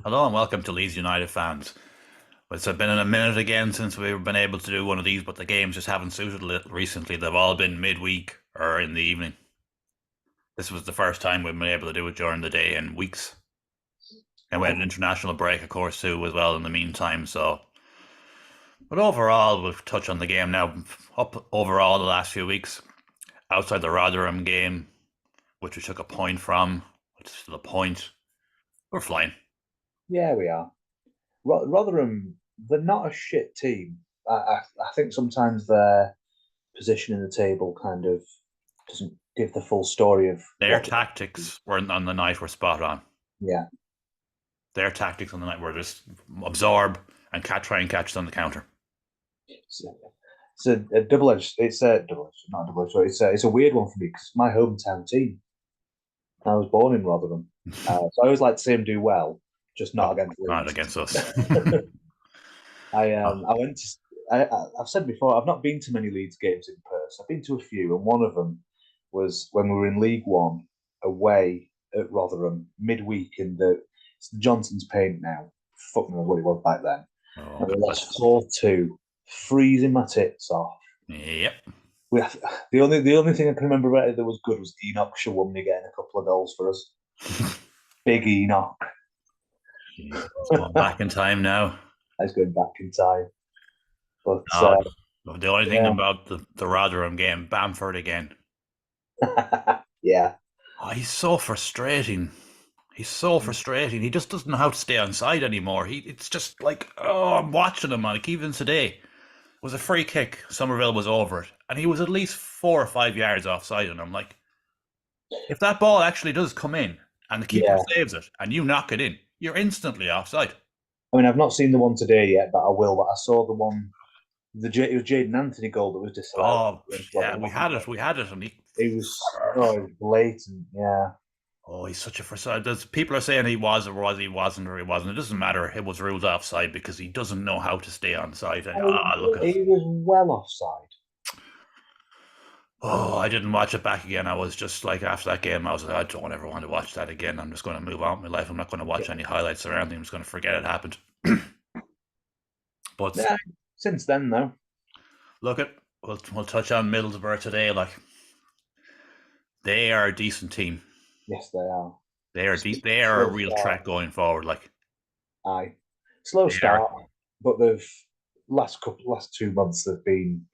Hello and welcome to Leeds United fans. It's been a minute again since we've been able to do one of these, but the games just haven't suited recently. They've all been midweek or in the evening. This was the first time we've been able to do it during the day in weeks. And we had an international break, of course, too, as well in the meantime. But overall, we'll touch on the game now. Up overall the last few weeks, outside the Rotherham game, which we took a point from, which is still a point, we're flying. Yeah, we are. Rotherham, they're not a shit team. I think sometimes their position in the table kind of doesn't give the full story of Their what they do. tactics were on the night were spot on. Yeah. Their tactics on the night were just absorb and try and catch us on the counter. It's a, it's a double-edged, not a double-edged, sorry, it's a weird one for me because it's my hometown team. I was born in Rotherham. So I always like to see them do well, just Oh, not against not Leeds. against us. I Oh, I went to I've said before I've not been to many Leeds games in person. I've been to a few, and one of them was when we were in League One away at Rotherham midweek in the it's the Johnson's Paint now. Fuck me what it was back then. oh, And we good lost place. 4-2, freezing my tits off. Yep. We the only thing I can remember about it that was good was Enoch Shawumni getting a couple of goals for us. Big Enoch. Jeez, it's going back in time now. I was going back in time, but Oh, the only thing yeah, about the Rotherham game, Bamford again. yeah. Oh, he's so frustrating. He's so frustrating. He just doesn't know how to stay on side anymore. It's just like, oh, I'm watching him, like even today. It was a free kick. Somerville was over it, and he was at least 4 or 5 yards offside. And I'm like, if that ball actually does come in and the keeper Yeah, saves it and you knock it in, you're instantly offside. I mean, I've not seen the one today yet, but I will. But I saw the one, it was Jaden Anthony goal that was disallowed Oh, against yeah, Rotherham, we wasn't had it. it? We had it. And It was, oh, it was blatant. Yeah, oh, he's such a frustrated. There's people are saying he was or was he wasn't or he wasn't. It doesn't matter. It was ruled offside because he doesn't know how to stay on side. And, look at. he was well offside. Oh, I didn't watch it back again. I was just like after that game, I was like, I don't ever want to watch that again. I'm just going to move on with my life. I'm not going to Yeah, watch any highlights or anything. I'm just going to forget it happened. But yeah. Since then, though, look at we'll touch on Middlesbrough today. Like they are a decent team. yes, they are. They are a Slow real start. threat going forward. Like Aye, slow they are. start, but they've last 2 months they've been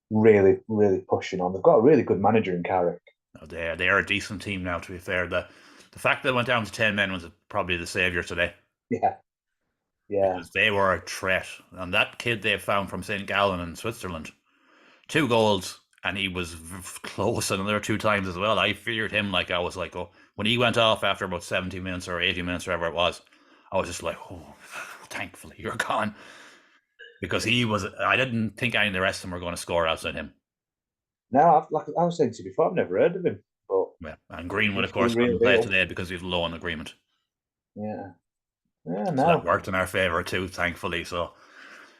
really, really pushing on. They've got a really good manager in Carrick. They are a decent team now. To be fair, the fact that it went down to 10 men was probably the savior today Yeah, yeah. because they were a threat. And that kid they found from St. Gallen in Switzerland, 2 goals, and he was close another 2 times as well. I feared him like I was like, oh, when he went off after about 70 minutes or 80 minutes, whatever it was, I was just like, oh, thankfully you're gone because he was. I didn't think any of the rest of them were going to score outside him. Now, like I was saying to you before, I've never heard of him, but Yeah, and he Greenwood, of must be the course, real couldn't play deal. today because he was low on agreement. Yeah, yeah. So that No, worked in our favour too, thankfully. So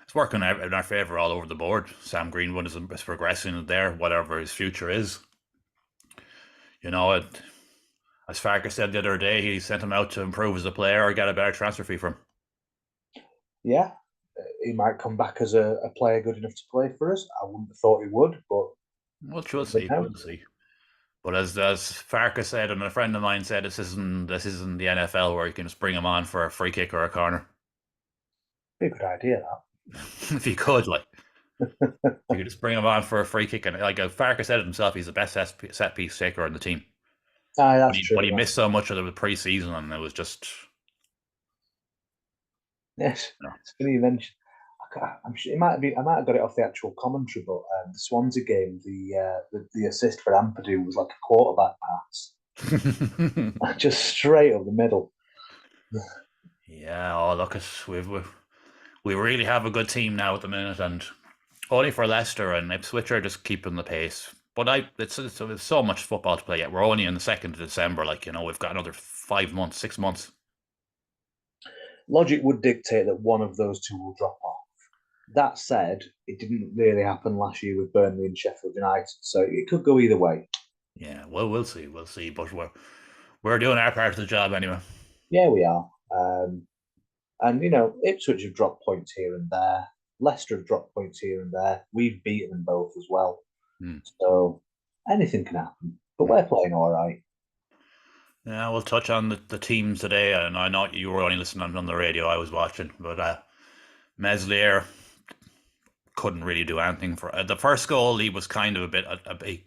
it's working in our favour all over the board. Sam Greenwood is progressing there, whatever his future is. You know, as Farkas said the other day, he sent him out to improve as a player or get a better transfer fee from him. yeah, he might come back as a player good enough to play for us. I wouldn't have thought he would, but We'll never see. know. We'll see. But as Farkas said, and a friend of mine said, this isn't the NFL where you can just bring him on for a free kick or a corner. Be a good idea If you could, like, you could just bring him on for a free kick, and like Farkas said it himself, he's the best set piece taker on the team. that. Aye, But that's he, true. but he missed so much of the pre-season, and it was just, Yes, you know, it's funny you mentioned. I'm sure it might have been. I might have got it off the actual commentary, but the Swansea game, the assist for Ampadu was like a quarterback pass, just straight up the middle. yeah. Oh, look, we really have a good team now at the minute, and only for Leicester and Ipswich are just keeping the pace. But it's so much football to play yet. We're only in the 2nd of December. Like we've got another 5 months, 6 months. Logic would dictate that one of those two will drop off. That said, it didn't really happen last year with Burnley and Sheffield United, so it could go either way. Yeah, well, we'll see, we'll see. But we're doing our part of the job anyway. Yeah, we are. And Ipswich have dropped points here and there. Leicester have dropped points here and there. We've beaten them both as well. Hmm. So anything can happen. But Hmm. we're playing all right. Yeah, we'll touch on the teams today, and I know you were only listening on the radio. I was watching, but Meslier couldn't really do anything for the first goal. He was kind of a bit.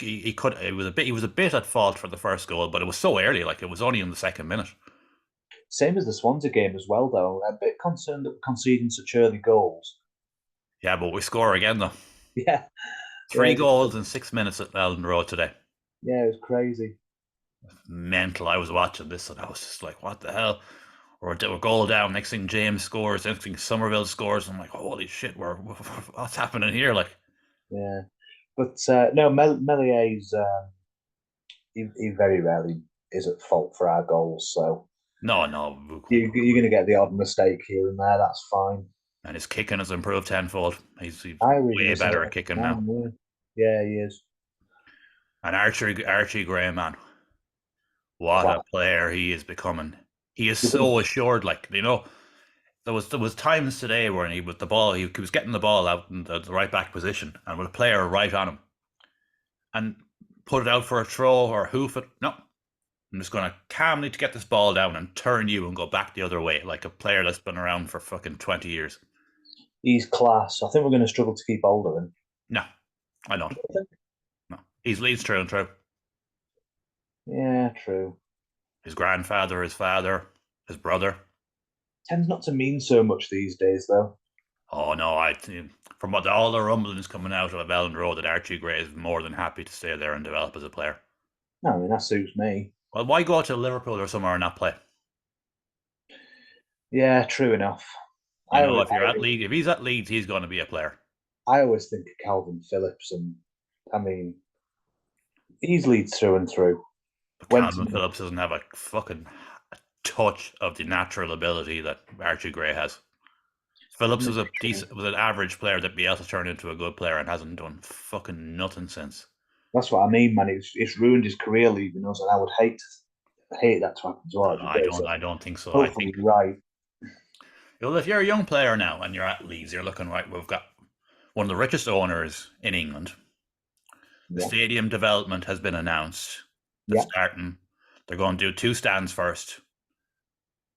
He could. It was a bit. He was a bit at fault for the first goal, but it was so early. Like it was only in the second minute. Same as the Swansea game as well, though. I'm a bit concerned that we're conceding such early goals. Yeah, but we score again though. Yeah, Three yeah, goals in 6 minutes at Elden Road today. yeah. It was crazy. Mental. I was watching this and I was just like, what the hell? We're a goal down. Next thing James scores. Next thing Somerville scores. I'm like, holy shit, what's happening here? Like, Yeah, but no, Melier's he very rarely is at fault for our goals. So no, no. you're going to get the odd mistake here and there. That's fine. And his kicking has improved tenfold. He's I was going way to say better at that. kicking now. Yeah, he is. And Archie Gray, man, what a Class. player he is becoming. He is You're gonna, so assured. Like there was times today where he with the ball, he was getting the ball out in the right back position, and with a player right on him, and put it out for a throw or hoof it. No, I'm just going to calmly to get this ball down and turn you and go back the other way, like a player that's been around for fucking 20 years. he's class. I think we're going to struggle to keep hold of him. No, I don't. No, he's Leeds through and through. Yeah, true. His grandfather, his father, his brother. Tends not to mean so much these days, though. Oh no, I think from what all the rumblings coming out of Ellen Road that Archie Gray is more than happy to stay there and develop as a player. No, I mean that suits me. Well, why go to Liverpool or somewhere and not play? Yeah, true enough. You I know, always, if you're at Leeds, if he's at Leeds, he's going to be a player. I always think of Calvin Phillips, and I mean he's Leeds through and through. But Went Calvin to Phillips doesn't have a fucking touch of the natural ability that Archie Gray has. Phillips was an average player that Bielsa turned into a good player and hasn't done fucking nothing since. That's what I mean, man. It's ruined his career leaving us, and I would hate that to happen as well. I don't. I don't think so. I Hopefully, think you're right. well, if you're a young player now and you're at Leeds, you're looking right. We've got one of the richest owners in England. The Yeah, stadium development has been announced. That's yeah. starting. They're going to do 2 stands first,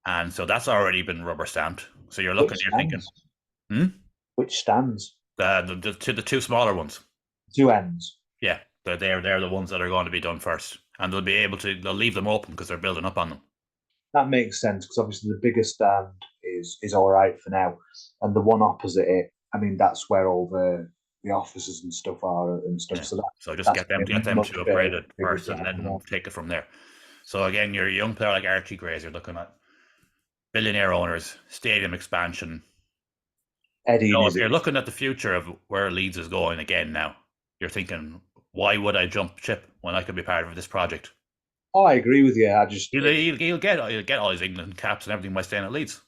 and so that's already been rubber stamped. So you're looking, Which you're thinking, stands? hmm? Which stands? The two smaller ones. Two ends. Yeah, they're the ones that are going to be done first, and they'll leave them open because they're building up on them. That makes sense because obviously the bigger stand is all right for now, and the one opposite it. I mean, that's where all the offices and stuff are and stuff. Yeah. So So just that's get them much to upgrade bigger, it bigger first, and job. then take it from there. So again, you're a young player like Archie Gray. You're looking at billionaire owners, stadium expansion. Eddie and If his. you're looking at the future of where Leeds is going again now, you're thinking, why would I jump ship when I could be part of this project? Oh, I agree with you. I just He'll get all his England caps and everything by staying at Leeds.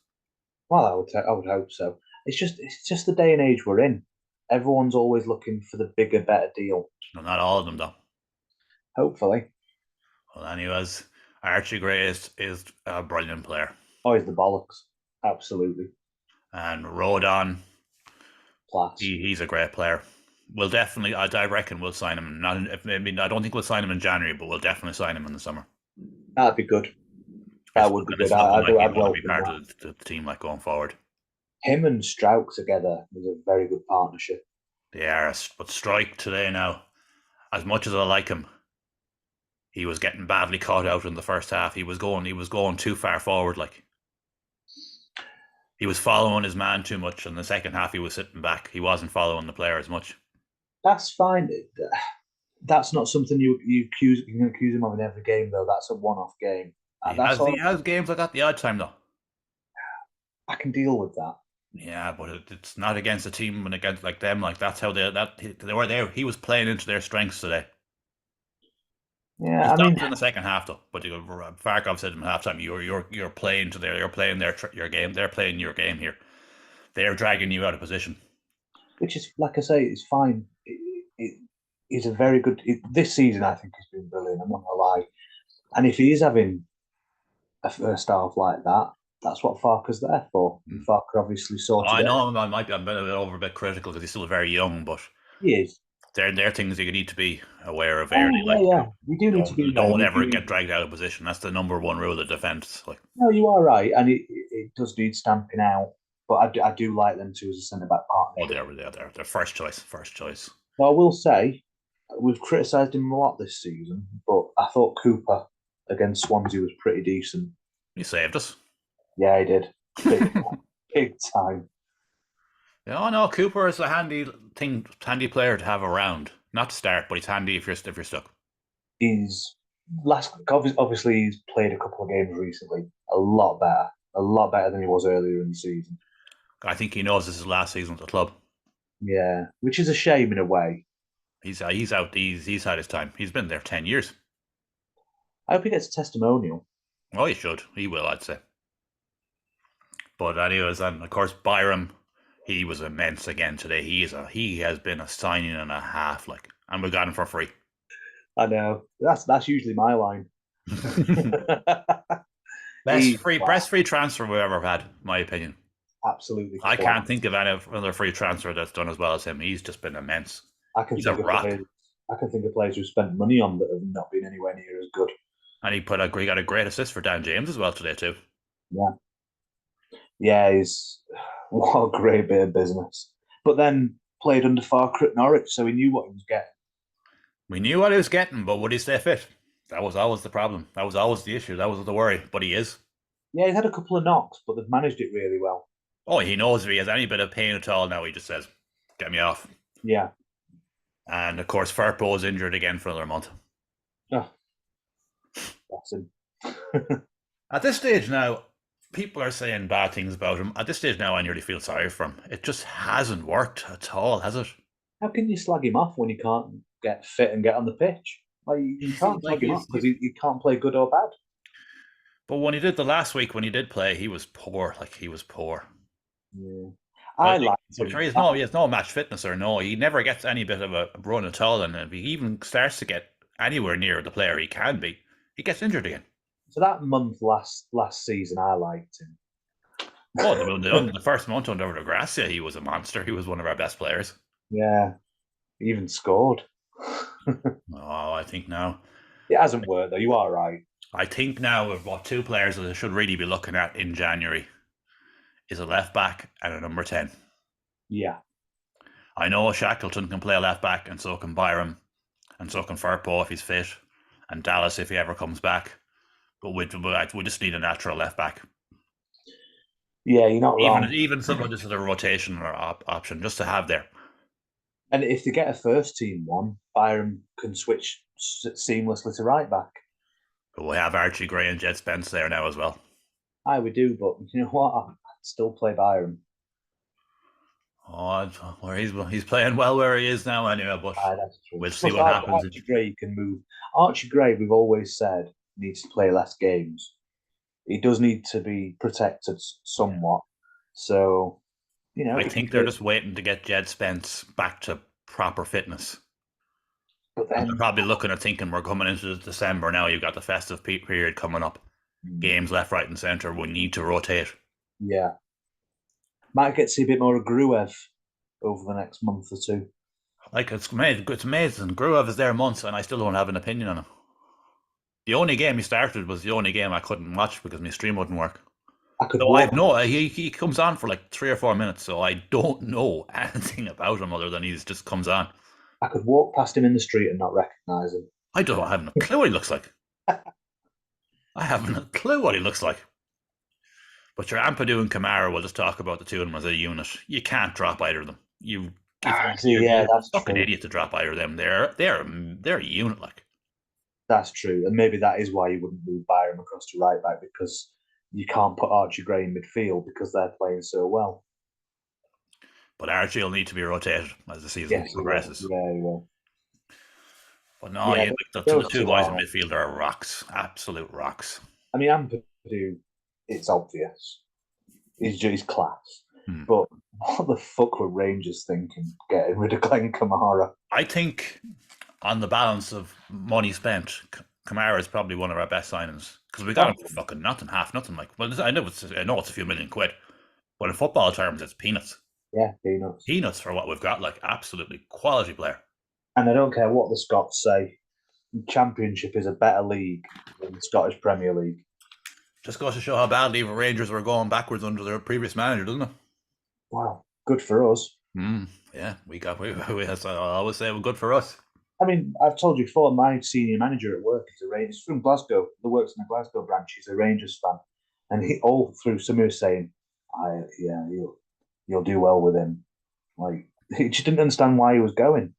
well, I would hope so. It's just the day and age we're in. Everyone's always looking for the bigger, better deal. No, not all of them though. Hopefully, Well, anyways, Archie Gray is a brilliant player, always the bollocks. Absolutely, and Rodon, class. he's a great player. We'll definitely, I reckon we'll sign him. Not, I mean, I don't think we'll sign him in January, but we'll definitely sign him in the summer. That'd be good. That would be good. It's looking like he's I'd going to be welcome part that. of the team, like going forward. Him and Strauch together is a very good partnership. They are, but Strike today now, as much as I like him, he was getting badly caught out in the first half. He was going too far forward. Like he was following his man too much. In the second half, he was sitting back. He wasn't following the player as much. That's fine. That's not something you can accuse him of in every game, though. That's a one-off game. That's all. He has games like that the odd time though. I can deal with that. Yeah, but it's not against a team and against like them. Like that's how they were there. He was playing into their strengths today. Yeah, He I mean, stopped in the second half though. But Farkov said in halftime, "You're playing to their, you're playing your game. They're playing your game here. They're dragging you out of position." which is like I say, it's fine. He's a very good. This season, I think, has been brilliant. I'm not gonna lie. And if he is having a first half like that, that's what Farker's there for. And Farker obviously sorted I it. know I might be a bit critical because he's still very young, but He is. they're things you need to be aware of Oh early. yeah, Like yeah. We do need to be aware. don't We ever do. get dragged out of position. That's the number one rule of defence. Like, No, you are right, and it does need stamping out. But I do like them two as a centre back oh, partnership. they're first choice, first choice. But I will say we've criticised him a lot this season, but I thought Cooper against Swansea was pretty decent. He saved us. Yeah, he did. Big time. Yeah, oh no, Cooper is a handy player to have around. Not to start, but he's handy if you're stuck. He's obviously he's played a couple of games recently. A lot better than he was earlier in the season. I think he knows this is his last season at the club. Yeah, which is a shame in a way. He's out. He's had his time. He's been there 10 years. I hope he gets a testimonial. Oh, he should. He will, I'd say. But anyways, and of course Byram, he was immense again today. He has been a signing and a half, like, and we got him for free. I know that's usually my line. Best free transfer we've ever had, in my opinion. Absolutely. I can't think of any other free transfer that's done as well as him. He's just been immense. He's a rock. I can think of players who spent money on that have not been anywhere near as good. And he got a great assist for Dan James as well today too. Yeah. Yeah, he's what a great bit of business. But then played under Farker at Norwich, so he knew what he was getting. We knew what he was getting, but would he stay fit? That was always the problem. That was always the issue. That was the worry. But he is. Yeah, he's had a couple of knocks, but they've managed it really well. Oh, he knows if he has any bit of pain at all now, he just says, "Get me off." Yeah. And of course, Firpo is injured again for another month. Oh, that's him. At this stage now, people are saying bad things about him. At this stage now, I nearly feel sorry for him. It just hasn't worked at all, has it? How can you slag him off when he can't get fit and get on the pitch? Like you can't slag him off because he can't play good or bad. But when he did the last week, when he did play, he was poor. Like, he was poor. Yeah. I like him. He has no match fitness or no. He never gets any bit of a run at all. And if he even starts to get anywhere near the player he can be, he gets injured again. So that month last season, I liked him. Oh, the first month under De Gracia, he was a monster. He was one of our best players. Yeah, he even scored. Oh, I think now it hasn't worked though. You are right. I think now of what two players that I should really be looking at in January is a left back and a number 10. Yeah. I know Shackleton can play a left back, and so can Byram, and so can Firpo if he's fit, and Dallas if he ever comes back. But we just need a natural left back. Yeah, you're not wrong. Even someone just as a rotation or option just to have there. And if they get a first team one, Byram can switch seamlessly to right back. But we have Archie Gray and Jed Spence there now as well. Aye, we do, but you know what? I'd still play Byram. Oh, where he's playing well where he is now anyway, but we'll see what happens. Archie Gray can move. Archie Gray, we've always said, needs to play less games. He does need to be protected somewhat. So, you know, I think they're just waiting to get Jed Spence back to proper fitness. But then they're probably looking at thinking we're coming into December now. You've got the festive period coming up. Games left, right, and centre. We need to rotate. Yeah. Might get to see a bit more of Gruev over the next month or two. Like, it's amazing. Gruev is there months, and I still don't have an opinion on him. The only game he started was the only game I couldn't watch because my stream wouldn't work. He comes on for like 3 or 4 minutes, so I don't know anything about him other than he just comes on. I could walk past him in the street and not recognise him. I have no clue what he looks like. I haven't a clue what he looks like. But your Ampadu and Kamara will just talk about the two of them as a unit. You can't drop either of them. You're that's a fucking idiot to drop either of them. They're a unit, like. That's true, and maybe that is why you wouldn't move Byram across to right back, because you can't put Archie Gray in midfield because they're playing so well. But Archie will need to be rotated as the season progresses. Yeah, he will. But no, the two guys in midfield are rocks, absolute rocks. I mean, Ampadu, it's obvious. He's class. But what the fuck were Rangers thinking getting rid of Glenn Kamara? I think on the balance of money spent, Kamara is probably one of our best signings. because we got him Oh, for fucking nothing, half nothing. Like, well, I know it's a few million quid, but in football terms, it's peanuts. yeah, peanuts. Peanuts for what we've got. Like, absolutely quality player. And I don't care what the Scots say. Championship is a better league than the Scottish Premier League. Just goes to show how badly the Rangers were going backwards under their previous manager, doesn't it? Wow, good for us. Yeah, as I always say, good for us. I mean, I've told you before, my senior manager at work is a Rangers from Glasgow. He works in the Glasgow branch. He's a Rangers fan, and he all through summer was saying, yeah, you'll do well with him." Like he just didn't understand why he was going.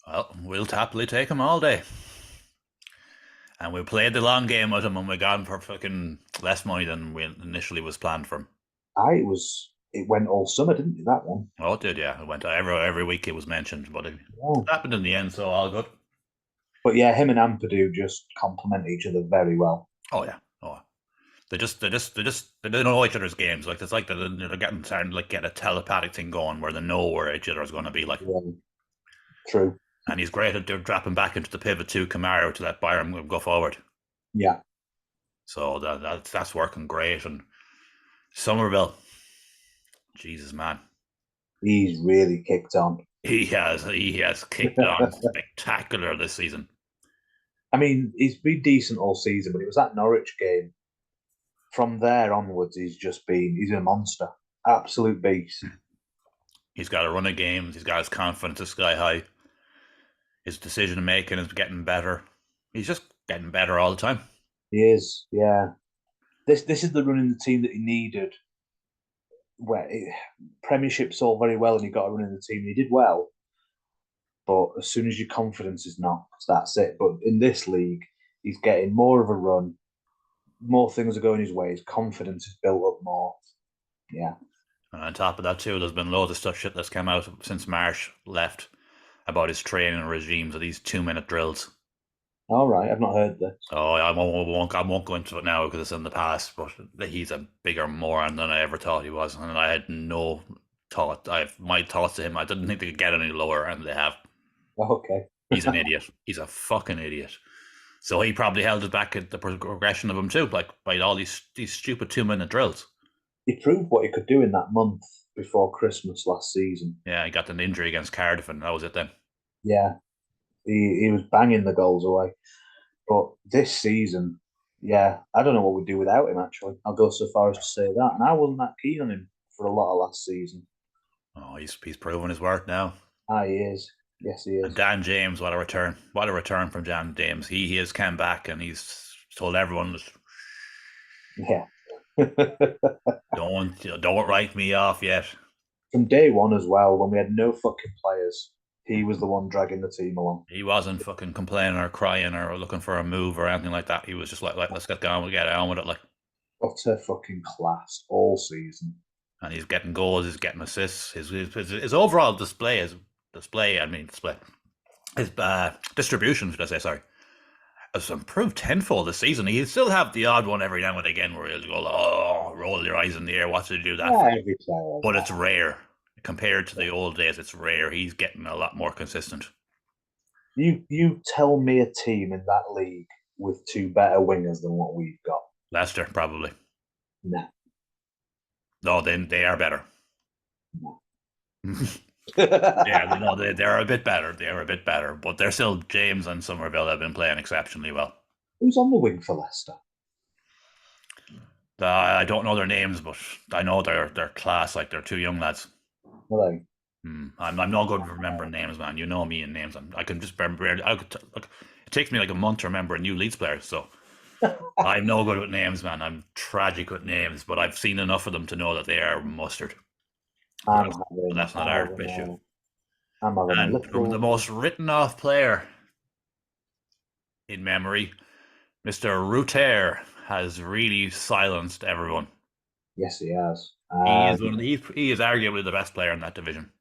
Well, we'll happily take him all day. And we played the long game with him and we got him for fucking less money than we initially was planned for him. It went all summer, didn't it? That one. Oh, it did, yeah. It went every week it was mentioned, but it Yeah. happened in the end, so all good. But yeah, him and Ampadu just complement each other very well. Oh yeah. Oh, they don't know each other's games. Like it's like they're getting starting to like get a telepathic thing going where they know where each other is going to be. Like, Yeah, true. and he's great at dropping back into the pivot to Camaro to let Byron go forward. Yeah, So that's working great. And Somerville, Jesus man, he's really kicked on. he has kicked on spectacular this season. I mean, he's been decent all season, but it was that Norwich game. From there onwards, he's a monster, absolute beast. He's got a run of games. He's got his confidence sky high. His decision making is getting better. He's just getting better all the time. He is, yeah. This is the run in the team that he needed. Premiership's all very well, and he got a run in the team. And he did well, but as soon as your confidence is knocked, that's it. But in this league, he's getting more of a run. More things are going his way. His confidence is built up more. Yeah. And on top of that, too, there's been loads of stuff shit that's come out since Marsh left about his training regimes of these 2-minute drills. All right, I've not heard this. Oh, I won't go into it now because it's in the past. But he's a bigger moron than I ever thought he was, and I had no thought. My thoughts to him. I didn't think they could get any lower, and they have. Okay. He's an idiot. He's a fucking idiot. So he probably held it back at the progression of him too, like by all these stupid 2-minute drills. He proved what he could do in that month before Christmas last season. Yeah, he got an injury against Cardiff, and that was it then. Yeah, he was banging the goals away. But this season, yeah, I don't know what we'd do without him, actually. I'll go so far as to say that. And I wasn't that keen on him for a lot of last season. Oh, he's proven his worth now. Ah, he is. Yes, he And is. Dan James, what a return! What a return from Dan James. He has come back and he's told everyone, Yeah. don't write me off yet. From day one as well, when we had no fucking players, he was the one dragging the team along. He wasn't fucking complaining or crying or looking for a move or anything like that. He was just like let's get on with it, like. Utter fucking class all season. And he's getting goals, he's getting assists. His overall display. His distribution, should I say? Sorry, has improved tenfold this season. He'll still have the odd one every now and again where he'll go, "Oh, roll your eyes in the air. What did you do that?" Yeah, every player. But it's rare compared to the old days. It's rare. He's getting a lot more consistent. You tell me a team in that league with two better wingers than what we've got. Leicester, probably. Nah. No, then they are better. No. Yeah, no, they're a bit better. They're a bit better, but they're still James and Somerville have been playing exceptionally well. Who's on the wing for Leicester? I don't know their names, but I know they're class. Like they're two young lads. Are they? I'm not good at remembering names, man. You know me and names. I can just remember. Look, it takes me like a month to remember a new Leeds player, so I'm no good with names, man. I'm tragic with names, but I've seen enough of them to know that they are mustard. But that's not our issue. And the most written off player in memory, Mr. Ruter, has really silenced everyone. Yes, he has. He is arguably the best player in that division.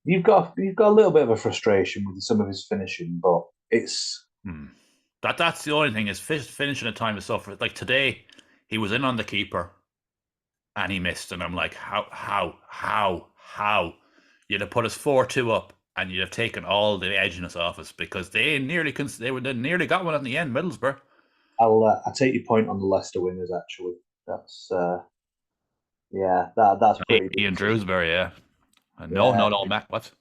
You've got a little bit of a frustration with some of his finishing, but it's that's the only thing is finishing at time is so like today he was in on the keeper and he missed, and I'm like, how you'd have put us 4-2 up and you'd have taken all the edginess off us because they nearly got one at the end, Middlesbrough. I'll take your point on the Leicester wingers. Actually, that's yeah, that's pretty Ian decent. Drewsbury, yeah. And Yeah, no, Mac, what?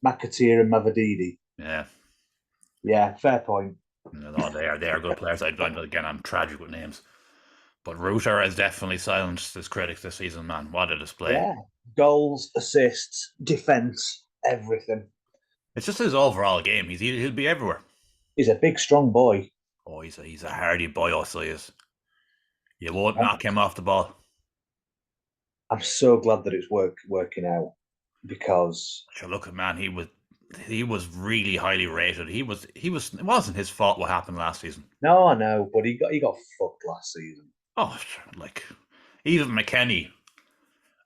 McAteer and Mavadidi. Yeah. Yeah, fair point. No, they are good players. Again, I'm tragic with names. But Reuter has definitely silenced his critics this season, man. What a display. Yeah, goals, assists, defense, everything. It's just his overall game. He'll be everywhere. He's a big, strong boy. Oh, he's a hardy boy, also he is. You won't I'm, knock him off the ball. I'm so glad that it's working out because Sure, look at man, he was really highly rated. It wasn't his fault what happened last season. no, I know, but he got fucked last season. Oh, sure, like even McKennie,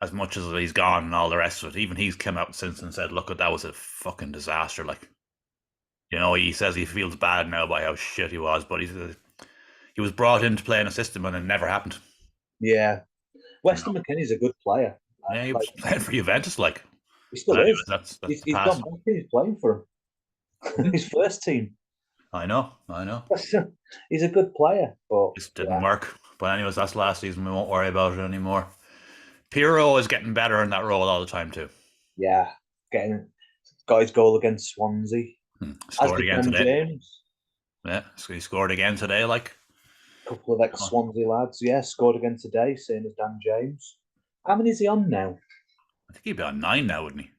as much as he's gone and all the rest of it, even he's come out since and said, "Look, that was a fucking disaster." Like, he says he feels bad now by how shit he was, but he was brought in to play in a system and it never happened. Yeah, Weston No. McKennie's a good player. Yeah, he Like was playing for Juventus, like. he But still anyway, is. that's the He's gone past. back and he's playing for him. His first team. I know. He's a good player, but Just didn't yeah, work. But anyways, that's last season. We won't worry about it anymore. Pirro is getting better in that role all the time too. yeah, getting got his goal against Swansea. As Scored did again Dan today. James. Yeah, so he scored again today. Like, A couple of ex Swansea lads, yeah, scored again today, same as Dan James. How many is he on now? I think he'd be on 9 now, wouldn't he?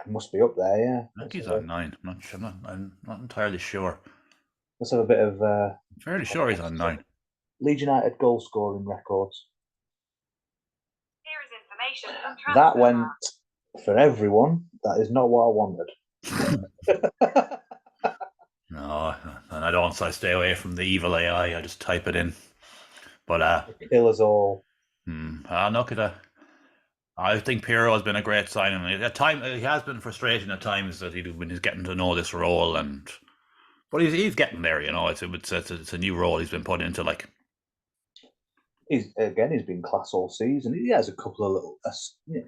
He must be up there, yeah. I think he's on 9. I'm not entirely sure. Let's have a bit of I'm fairly sure he's on 9. Leeds United goal scoring records. Here is information from That Transfermarkt. went for everyone. That is not what I wanted. No, and I don't. So I stay away from the evil AI. I just type it in. But Kill us all. look at that. I think Pirro has been a great signing. At time, he has been frustrating at times that when he's getting to know this role, but he's getting there. It's a new role he's been put into. Like, He's been class all season. He has a couple of little,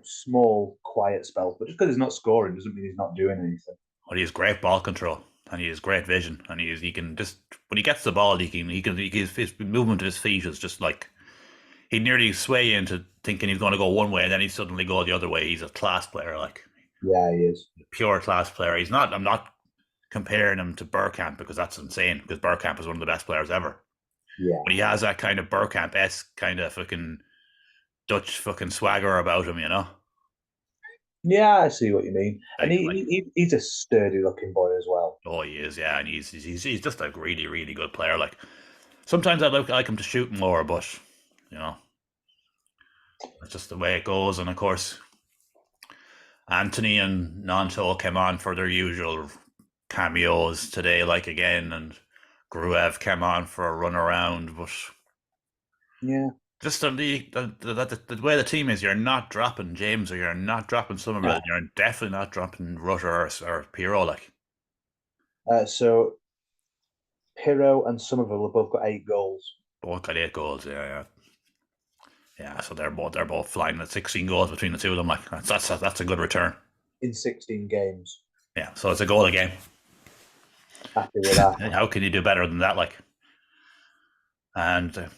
small, quiet spells, but just because he's not scoring doesn't mean he's not doing anything. but he has great ball control and he has great vision, and he can just when he gets the ball, his movement of his feet is just like he nearly sway you into thinking he's going to go one way and then he suddenly go the other way. He's a class player, like Yeah, he is. pure class player. He's not. I'm not comparing him to Bergkamp because that's insane. Because Bergkamp is one of the best players ever. Yeah, But he has that kind of Bergkamp-esque kind of fucking Dutch fucking swagger about him, yeah, I see what you mean. And Like, he's a sturdy looking boy as well. oh, he is, yeah, and he's just a really, really good player. Like sometimes I'd like him to shoot more, but you know, that's just the way it goes. And of course, Anthony and Nanto came on for their usual cameos today, like again, and Gruev came on for a run around, but Yeah, just the way the team is, you're not dropping James or you're not dropping Somerville. no. You're definitely not dropping Rutter or Pirro. Like, So Pirro and Somerville have both got 8 goals. both got 8 goals. Yeah. So they're both flying at 16 goals between the two of them. Like that's a good return. In 16 games. Yeah. So it's a goal a game. Happy with that. And how can you do better than that? Like, and a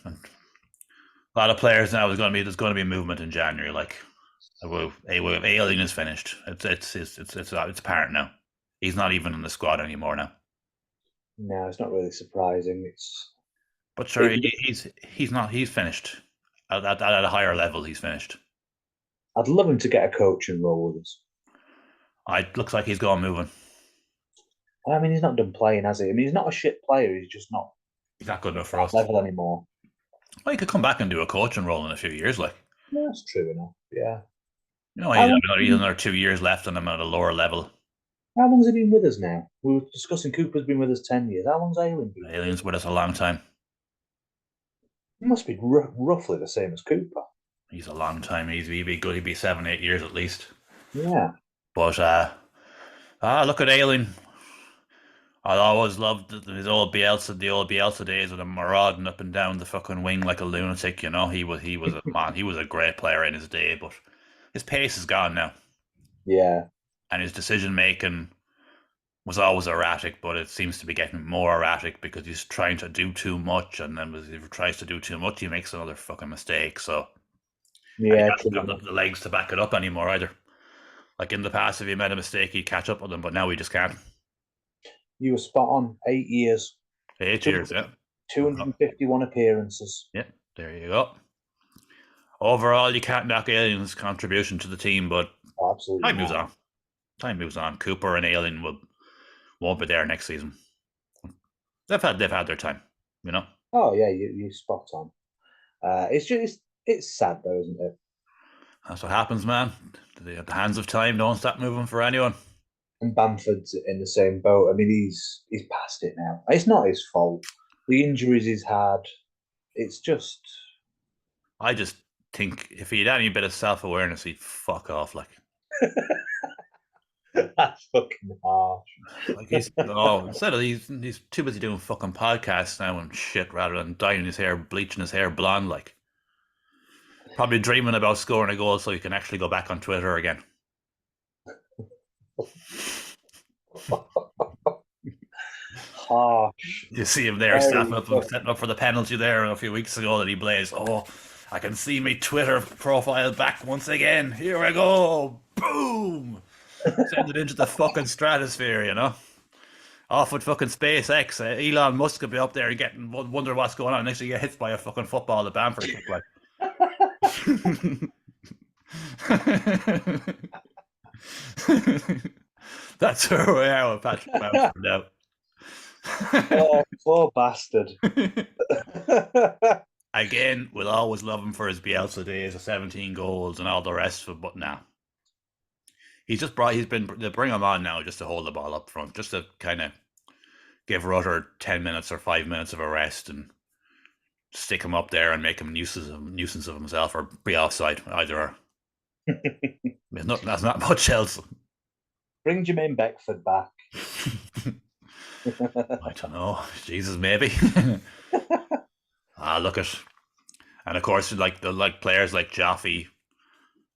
lot of players now. There's going to be movement in January. Like, Alien is finished. It's apparent now. He's not even in the squad anymore now. No, it's not really surprising. But sure, he's not. He's finished at a higher level. He's finished. I'd love him to get a coaching role with us. It looks like he's gone moving. I mean, he's not done playing, has he? I mean, he's not a shit player. He's just not He's not good enough for that us. level anymore. Well, he could come back and do a coaching role in a few years. Like, Yeah, that's true enough. Yeah. He's another 2 years left and I'm at a lower level. How long's he been with us now? We were discussing Cooper's been with us 10 years. How long's Ayling been? Alien's with us a long time. He must be roughly the same as Cooper. He's a long time. He'd be good. He'd be 7-8 years at least. Yeah. But look at Ailing. I always loved the old Bielsa days with him marauding up and down the fucking wing like a lunatic. He was a man. He was a great player in his day, but his pace is gone now, Yeah. and his decision making was always erratic, but it seems to be getting more erratic because he's trying to do too much, and then if he tries to do too much, he makes another fucking mistake. So, and he Yeah, hasn't true got enough. the legs to back it up anymore either. Like in the past, if he made a mistake, he'd catch up with him, but now he just can't. You were spot on. 8 years, 8 years, yeah. 251 appearances. Yeah, there you go. Overall, you can't knock Alien's contribution to the team, but Oh, absolutely time moves not. on. Time moves on. Cooper and Alien won't be there next season. They've had their time, you know. Oh yeah, you spot on. It's just it's sad though, isn't it? That's what happens, man. The hands of time don't stop moving for anyone. And Bamford's in the same boat. I mean, he's past it now. It's not his fault. The injuries he's had. It's just I just think if he had any bit of self awareness, he'd fuck off. that's fucking harsh. Like instead of he's too busy doing fucking podcasts now and shit rather than dyeing his hair, bleaching his hair blonde. Like probably dreaming about scoring a goal so he can actually go back on Twitter again. Harsh. You see him there setting up for the penalty there a few weeks ago that he blazed. Oh, I can see my Twitter profile back once again. Here we go. Boom. Send it into the fucking stratosphere, you know. Off with fucking SpaceX. Elon Musk could be up there getting wonder what's going on. Next thing you get hit by a fucking football at Bamford kick like. That's where we are with Patrick Bamford now. Oh, poor bastard. Again, we'll always love him for his Bielsa days of 17 goals and all the rest of it, but now they bring him on now just to hold the ball up front, just to kind of give Rutter 10 minutes or 5 minutes of a rest and stick him up there and make him nuisance of himself or be offside, either or. That's not much else. Bring Jermaine Beckford back. I don't know. Jesus, maybe. Look at, and of course, like players like Jaffe,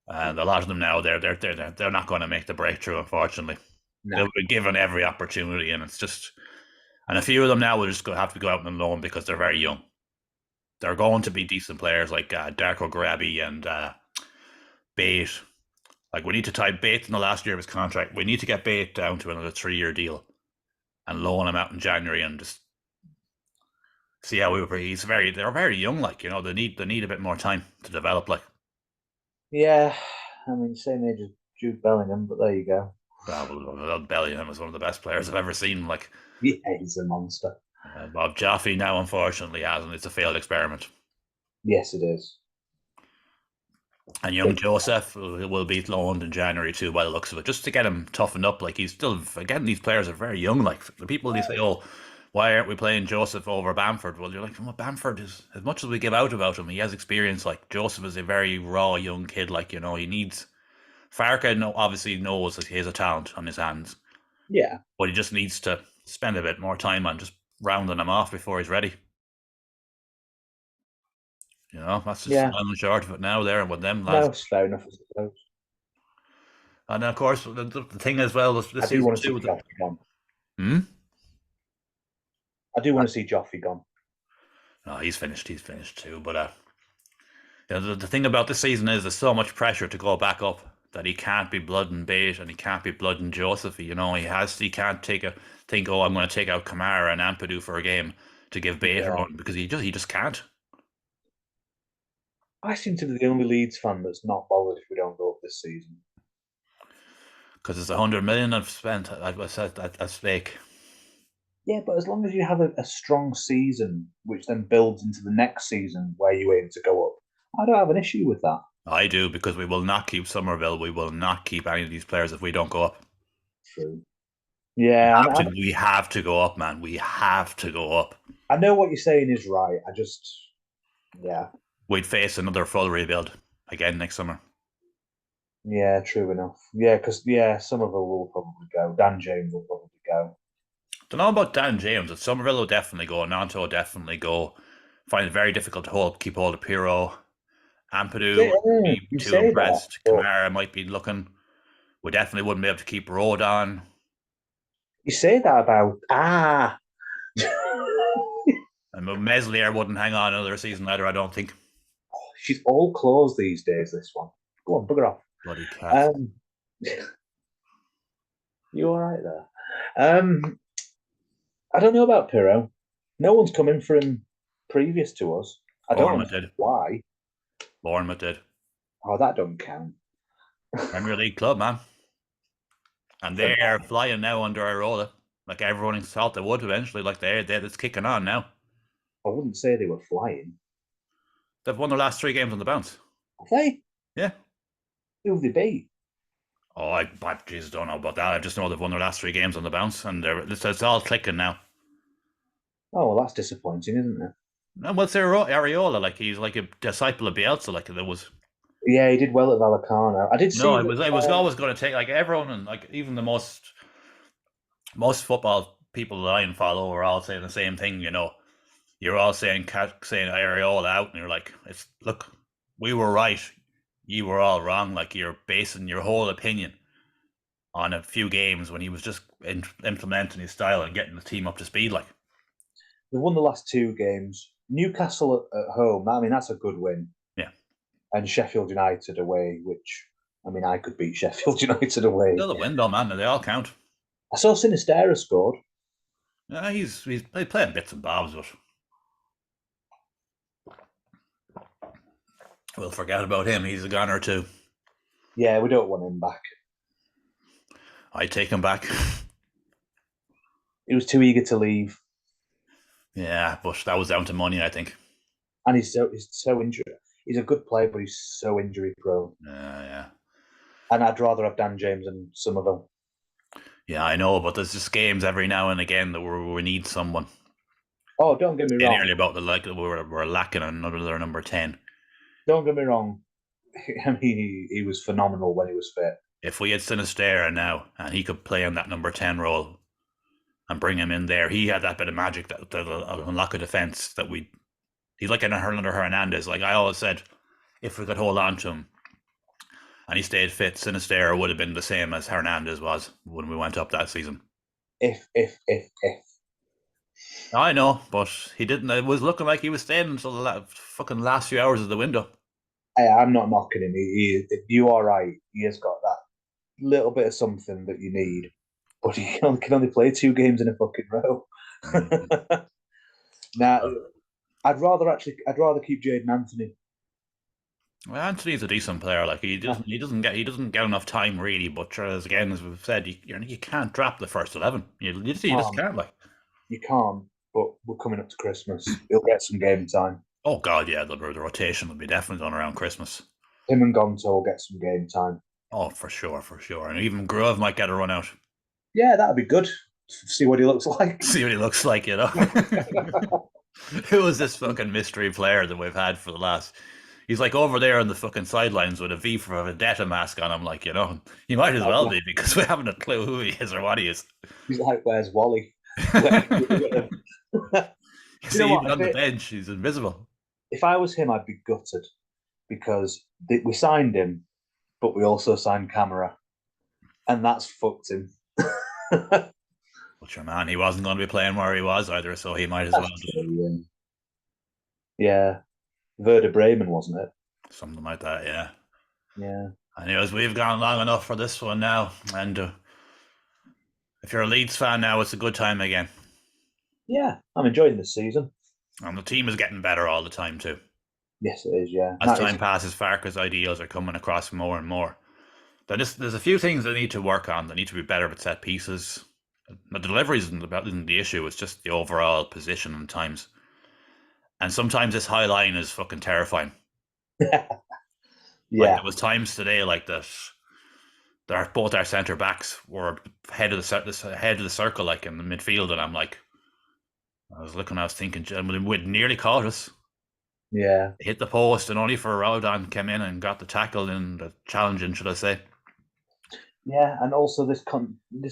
and a lot of them now, they're not going to make the breakthrough. Unfortunately, No. they'll be given every opportunity, and it's just, and a few of them now will just have to go out on loan because they're very young. They're going to be decent players like Darko Graby and Bate. Like we need to tie Bate in the last year of his contract. We need to get Bate down to another 3-year deal and loan him out in January and just see how they're very young, like, you know, they need a bit more time to develop, like. Yeah, I mean, same age as Jude Bellingham, but there you go. Well, Bellingham is one of the best players I've ever seen, like. Yeah, he's a monster. Bob Jaffe now unfortunately hasn't. It's a failed experiment. Yes, it is. And young Joseph will be loaned in January too, by the looks of it, just to get him toughened up. Like he's still, again, these players are very young. Like the people they say, "Oh, why aren't we playing Joseph over Bamford?" Well, you're like, well, Bamford is, as much as we give out about him, he has experience. Like Joseph is a very raw young kid. Like, you know, he needs. Farke obviously knows that he has a talent on his hands. Yeah, but he just needs to spend a bit more time on just rounding him off before he's ready. You know, that's just long and short of it now. There and with them lads. No, it's fair enough, I suppose. And of course, the thing as well is I do want to see Joffe gone. I do want to see Joffe gone. No, he's finished. He's finished too. But you know, the thing about this season is there's so much pressure to go back up that he can't be blooding Bate and he can't be blooding Joseph. You know, he can't think, oh, I'm going to take out Kamara and Ampadu for a game to give Bate a run, because he just can't. I seem to be the only Leeds fan that's not bothered if we don't go up this season. Because it's 100 million I've spent. I said that's fake. Yeah, but as long as you have a strong season, which then builds into the next season where you aim to go up, I don't have an issue with that. I do, because we will not keep Somerville. We will not keep any of these players if we don't go up. True. Yeah, we have to go up, man. We have to go up. I know what you're saying is right. Yeah. We'd face another full rebuild again next summer. Yeah, true enough. Yeah, because Somerville will probably go. Dan James will probably go. Don't know about Dan James. But Somerville will definitely go. Nanto will definitely go. Find it very difficult to keep hold of Pirro. Ampadu would be too impressed. Kamara might be looking. We definitely wouldn't be able to keep Rodon. You say that about And Meslier wouldn't hang on another season either, I don't think. she's all claws these days. This one. Go on, bugger off. Bloody cats. You all right there? I don't know about Pirro. No one's come in for him previous to us. I don't Bournemouth understand did. why. Bournemouth did. Oh, that don't count. Premier League club, man. And they are flying now under Irola. Like everyone thought they would eventually. Like it's kicking on now. I wouldn't say they were flying. They've won their last 3 games on the bounce. Have they? Yeah. Who have they beat? Oh, I Jesus, don't know about that. I just know they've won their last 3 games on the bounce, and it's all clicking now. Oh, well, that's disappointing, isn't it? And what's Areola? Like he's like a disciple of Bielsa. Like there was. Yeah, he did well at Vallecano. I did see. No, it was always going to take like everyone and like even the most football people that I follow are all saying the same thing. You know, you're all saying Areola out, and you're like, look, we were right, you were all wrong. Like you're basing your whole opinion on a few games when he was just implementing his style and getting the team up to speed. Like They won the last 2 games. Newcastle at home. I mean, that's a good win. Yeah. And Sheffield United away, which I mean, I could beat Sheffield United away. Still the window, man. They all count. I saw Sinistera scored. Yeah, he's playing bits and bobs, but we'll forget about him. He's a goner too. Yeah, we don't want him back. I take him back. He was too eager to leave. Yeah, but that was down to money, I think. And he's so injured. He's a good player, but he's so injury prone. Yeah. And I'd rather have Dan James and some of them. Yeah, I know, but there's just games every now and again that we need someone. Oh, don't get me wrong. Nearly about we're lacking another number 10. Don't get me wrong. I mean, he was phenomenal when he was fit. If we had Sinistera now and he could play in that number 10 role and bring him in there, he had that bit of magic that'll unlock a defence that he's like another Hernandez. Like I always said, if we could hold on to him and he stayed fit, Sinistera would have been the same as Hernandez was when we went up that season. If. I know, but he didn't. It was looking like he was staying until the fucking last few hours of the window. I'm not knocking him. You are right. He has got that little bit of something that you need, but he can only play 2 games in a fucking row. Now, I'd rather keep Jaden Anthony. Well, Anthony's a decent player. Like he doesn't get enough time really. But as we've said, you can't drop the first 11. You just can't. Like you can't. But we're coming up to Christmas. He'll get some game time. Oh God, yeah, the rotation will be definitely done around Christmas. Him and Gonto will get some game time. Oh, for sure, and even Grove might get a run out. Yeah, that'd be good. See what he looks like. See what he looks like, you know. Who is this fucking mystery player that we've had for the last? He's like over there on the fucking sidelines with a V for a Vendetta mask on him, like, you know. He might as well be because we haven't a clue who he is or what he is. He's like, where's Wally? See, even on the bench, he's invisible. If I was him, I'd be gutted because we signed him, but we also signed Camera, and that's fucked him. But your man, he wasn't going to be playing where he was either, so he might as well. Yeah. Werder Bremen, wasn't it? Something like that, yeah. Yeah. Anyways, we've gone long enough for this one now, and if you're a Leeds fan now, it's a good time again. Yeah, I'm enjoying this season. And the team is getting better all the time too. Yes, it is, yeah. As time passes, Farke's ideals are coming across more and more. There's a few things they need to work on. They need to be better with set pieces. The delivery isn't the issue, it's just the overall position and times. And sometimes this high line is fucking terrifying. Yeah. Like there was times today like that both our centre backs were head of the circle, like in the midfield, and I was thinking, we'd nearly caught us. Yeah. They hit the post, and only for Rodon came in and got the tackle and the challenging, should I say? Yeah, and also this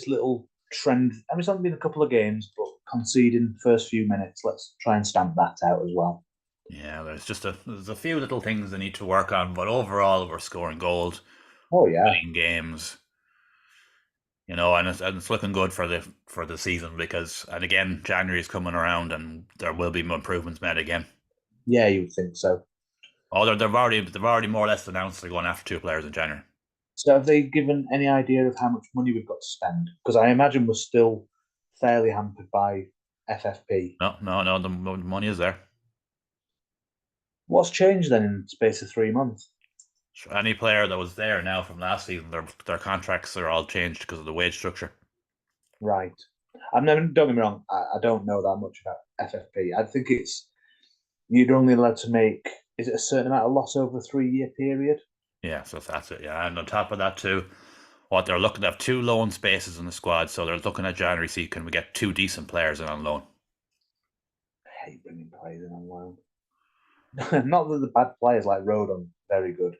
little trend. I mean, it's only been a couple of games, but conceding first few minutes. Let's try and stamp that out as well. Yeah, there's a few little things they need to work on, but overall we're scoring goals. Oh yeah, winning games. you know, and it's looking good for the season because, and again, January is coming around and there will be improvements made again. Yeah, you would think so. Oh, they've already more or less announced they're going after 2 players in January. So have they given any idea of how much money we've got to spend? Because I imagine we're still fairly hampered by FFP. No, the money is there. What's changed then in the space of 3 months? Any player that was there now from last season, their contracts are all changed because of the wage structure. Right. Don't get me wrong, I don't know that much about FFP. I think you're only allowed to make, is it a certain amount of loss over a 3-year period? Yeah, so that's it. Yeah, and on top of that too, what they're looking to have 2 loan spaces in the squad, so they're looking at January. See, can we get 2 decent players in on loan? I hate bringing players in on loan. Not that the bad players like Rodon, very good.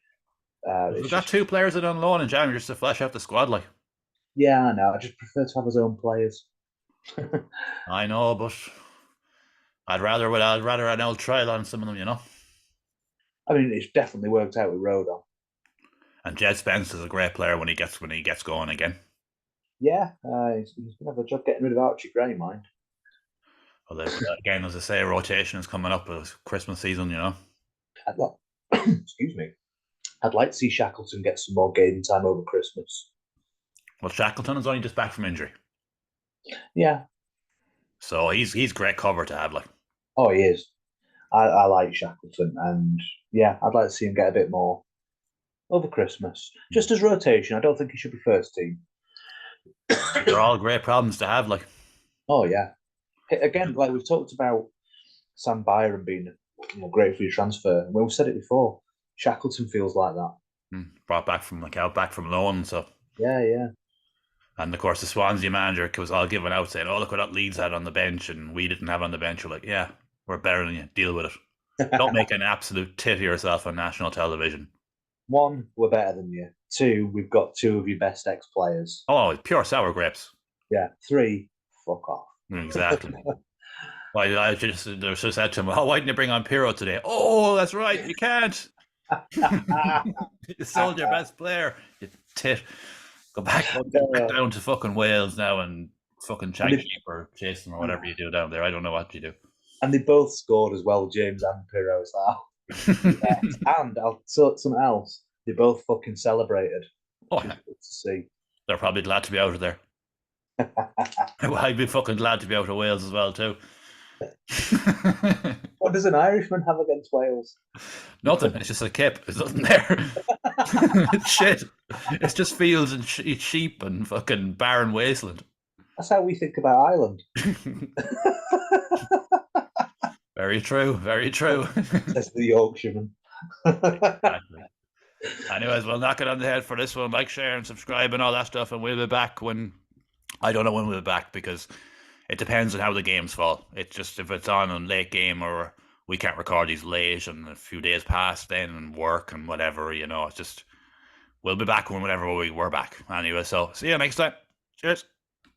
We've got 2 players in on loan in January just to flesh out the squad. Like, yeah, I know. I just prefer to have his own players. I know, but I'd rather an old trial on some of them, you know. I mean, it's definitely worked out with Rodon. And Jed Spence is a great player when he gets going again. Yeah, he's gonna have a job getting rid of Archie Gray, mind. Well, again, as I say, rotation is coming up with Christmas season, you know. Excuse me. I'd like to see Shackleton get some more game time over Christmas. Well, Shackleton is only just back from injury, Yeah. so he's great cover to have. Like, Oh, he is. I like Shackleton, and yeah, I'd like to see him get a bit more over Christmas, just as rotation. I don't think he should be first team. they're all great problems to have. Like, Oh yeah. Again, like we've talked about Sam Byron being great for your transfer. Well, we've said it before. Shackleton feels like that. brought back from back from loan, so. Yeah, yeah. And of course, the Swansea manager was all giving out saying, "Oh, look what that Leeds had on the bench, and we didn't have on the bench." We're like, "Yeah, we're better than you. Deal with it. Don't make an absolute tit of yourself on national television." 1, we're better than you. 2, we've got 2 of your best ex-players. Oh, pure sour grapes. Yeah. 3, fuck off. Exactly. I just said to him, "Oh, why didn't you bring on Pirro today?" "Oh, that's right, you can't. You sold your best player, you tit. Go back down to fucking Wales now and fucking shag sheep or chase them or whatever you do down there. I don't know what you do." And they both scored as well, James and Pirro. Yeah. And I'll sort something else. They both fucking celebrated. Oh, yeah. Good to see. They're probably glad to be out of there. I'd be fucking glad to be out of Wales as well too. What does an Irishman have against Wales? Nothing. It's just a kip. There's nothing there. It's shit. It's just fields and sheep and fucking barren wasteland. That's how we think about Ireland. Very true. Very true. Says the Yorkshireman. Exactly. Anyways, we'll knock it on the head for this one. Like, share, and subscribe, and all that stuff. And we'll be back when I don't know when we'll be back because it depends on how the games fall. It's just if it's on a late game or we can't record these late and a few days pass then and work and whatever, you know. It's just we'll be back whenever we're back. Anyway, so see you next time. Cheers.